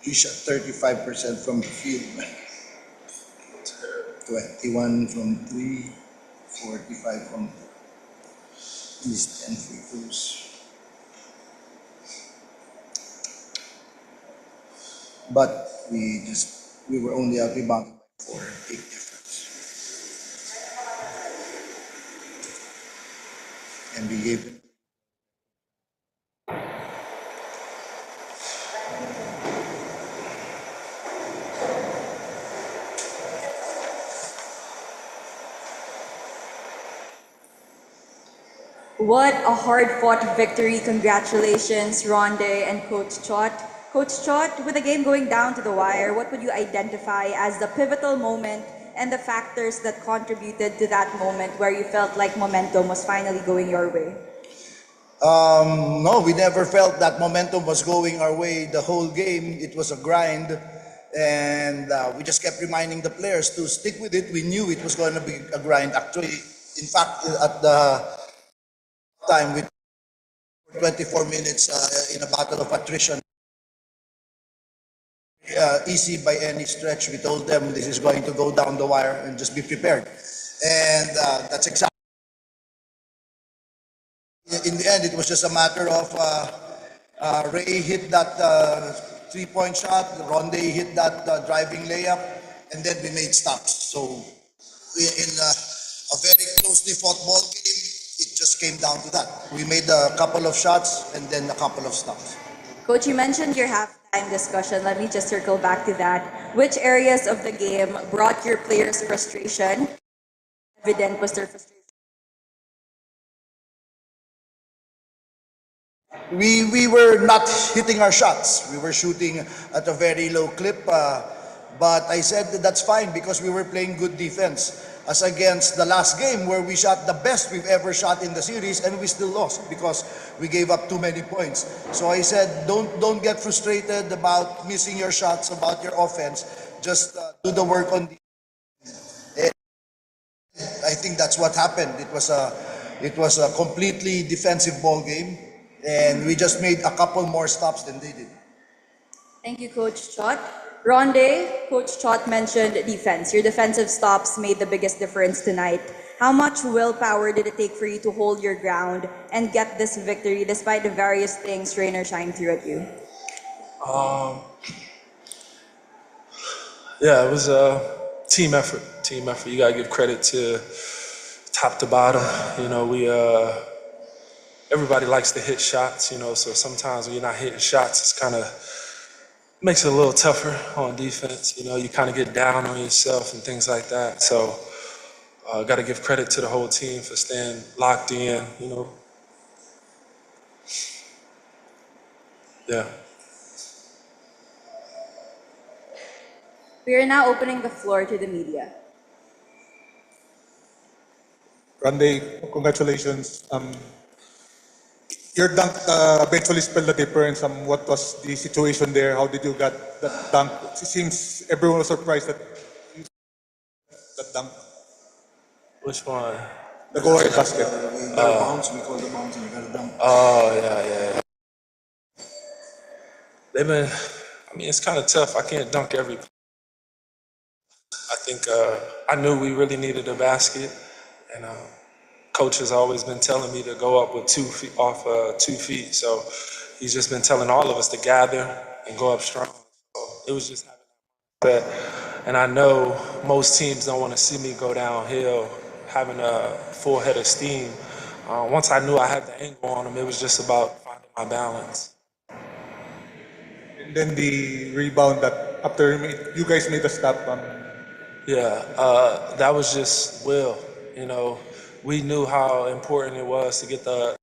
We shot 35% from the field, 21 from 3, 45 from east and free throws. But we were only out rebounded by 4, big difference. And we gave them. What a hard-fought victory. Congratulations, Ronde and Coach Chot. Coach Chot, with the game going down to the wire, what would you identify as the pivotal moment and the factors that contributed to that moment where you felt like momentum was finally going your way? No, we never felt that momentum was going our way the whole game. It was a grind, and we just kept reminding the players to stick with it. We knew it was going to be a grind. Actually, in fact, at the time, with 24 minutes in a battle of attrition, easy by any stretch. We told them this is going to go down the wire and just be prepared. And that's exactly. In the end, it was just a matter of Ray hit that three-point shot, Ronde hit that driving layup, and then we made stops. So in a very closely fought ball game, it just came down to that. We made a couple of shots and then a couple of stops. Coach, you mentioned your halftime discussion. Let me just circle back to that. Which areas of the game brought your players frustration? Evident was their frustration. We were not hitting our shots. We were shooting at a very low clip. But I said that's fine because we were playing good defense. As against the last game where we shot the best we've ever shot in the series and we still lost because we gave up too many points. So I said, don't get frustrated about missing your shots, about your offense. Just do the work on the. I think that's what happened. It was a completely defensive ball game, and we just made a couple more stops than they did. Thank you, Coach Chot. Ronde, Coach Chot mentioned defense. Your defensive stops made the biggest difference tonight. How much willpower did it take for you to hold your ground and get this victory despite the various things rain or shine through at you? Yeah, it was a team effort. Team effort. You gotta give credit to top to bottom. You know, everybody likes to hit shots. You know, so sometimes when you're not hitting shots, it's kind of makes it a little tougher on defense. You know, you kind of get down on yourself and things like that. So, got to give credit to the whole team for staying locked in. You know, yeah. We are now opening the floor to the media. Randy, congratulations. Your dunk eventually spelled the difference. What was the situation there? How did you get that dunk? It seems everyone was surprised that you that dunk, Which one? the go-ahead basket. We got a bounce, we called the bounce, and we got a dunk. Oh yeah. They've been. I mean, it's kind of tough. I can't dunk every. I think I knew we really needed a basket, and coach has always been telling me to go up with 2 feet off 2 feet. So he's just been telling all of us to gather and go up strong. So it was just having that. And I know most teams don't want to see me go downhill having a full head of steam. Once I knew I had the angle on him, it was just about finding my balance. And then the rebound that after you guys made the stop. Yeah, that was just will. You know, we knew how important it was to get the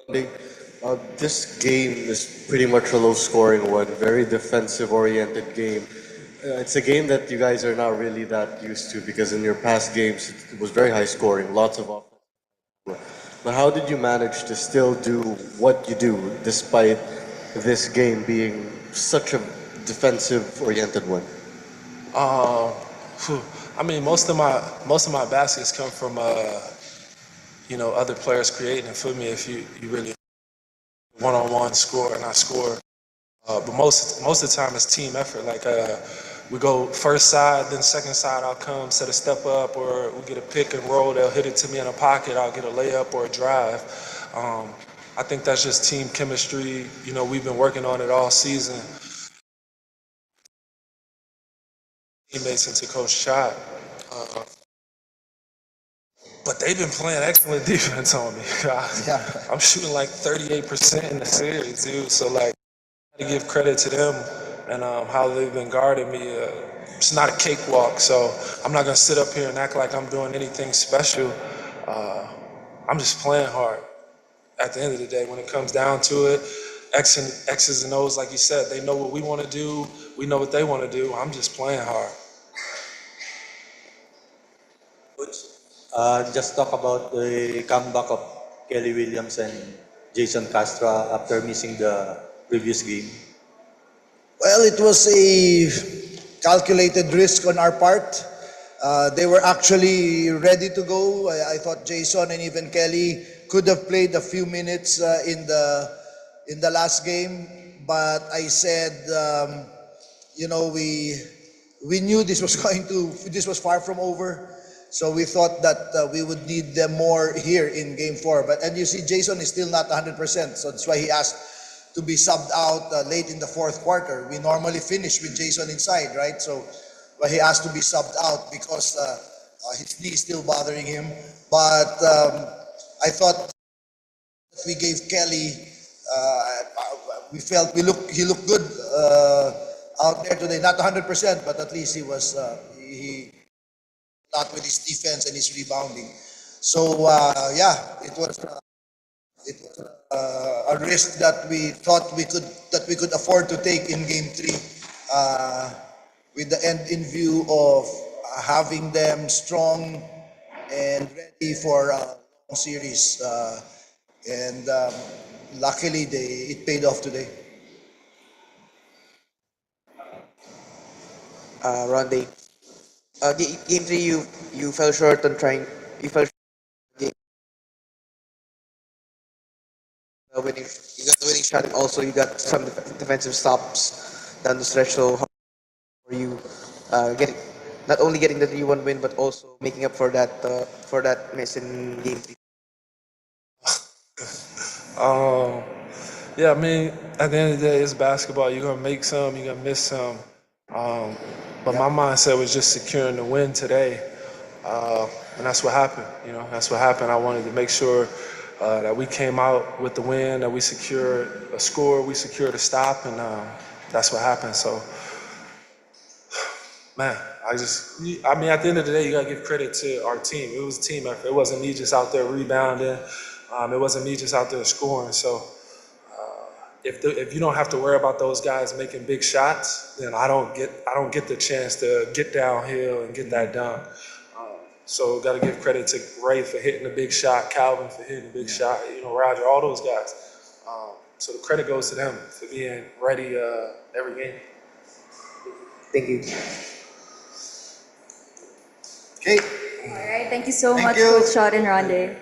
This game is pretty much a low-scoring one, very defensive-oriented game. It's a game that you guys are not really that used to because in your past games it was very high-scoring, lots of offense. But how did you manage to still do what you do despite this game being such a defensive-oriented one? Um, phew, I mean, most of my baskets come from other players creating it for me. If you really one-on-one score and I score, but most of the time it's team effort. Like we go first side, then second side I'll come set a step up, or we get a pick and roll. They'll hit it to me in a pocket. I'll get a layup or a drive. Um, I think that's just team chemistry. We've been working on it all season. Teammates into Coach Shot. Uh, But they've been playing excellent defense on me. Yeah. I'm shooting like 38% in the series, dude. So like, I gotta give credit to them and how they've been guarding me. It's not a cakewalk, so I'm not gonna sit up here and act like I'm doing anything special. I'm just playing hard. At the end of the day, when it comes down to it, X's and O's, like you said, they know what we want to do. We know what they want to do. I'm just playing hard. Just talk about the comeback of Kelly Williams and Jason Castro after missing the previous game. Well, it was a calculated risk on our part. They were actually ready to go. I thought Jason and even Kelly could have played a few minutes in the last game, but I said, we knew this was this was far from over. So we thought that we would need them more here in Game 4. And you see, Jason is still not 100%, so that's why he asked to be subbed out late in the fourth quarter. We normally finish with Jason inside, right? So he asked to be subbed out because his knee is still bothering him. But I thought we gave Kelly, he looked good out there today. Not 100%, but at least he lot with his defense and his rebounding. So it was a risk that we thought we could afford to take in Game 3, with the end in view of having them strong and ready for a long series. And luckily, it paid off today. Ronde. Game three, you fell short on trying. You fell short on game. Winning, you got the winning shot, and also you got some defensive stops down the stretch. So how are you getting not only getting the 3-1 win, but also making up for that miss in game three? Yeah, I mean, at the end of the day, it's basketball. You're gonna make some, you're gonna miss some. But my mindset was just securing the win today, and that's what happened. That's what happened. I wanted to make sure that we came out with the win, that we secured a score, we secured a stop, and that's what happened. So, man, at the end of the day, you gotta give credit to our team. It was a team effort. It wasn't me just out there rebounding. It wasn't me just out there scoring. So. If you don't have to worry about those guys making big shots, then I don't get the chance to get downhill and get that done. So got to give credit to Ray for hitting the big shot, Calvin for hitting the big shot, Roger, all those guys. So the credit goes to them for being ready every game. Thank you. Okay. All right, thank you so Thank much, you. Coach Shot and Ronde.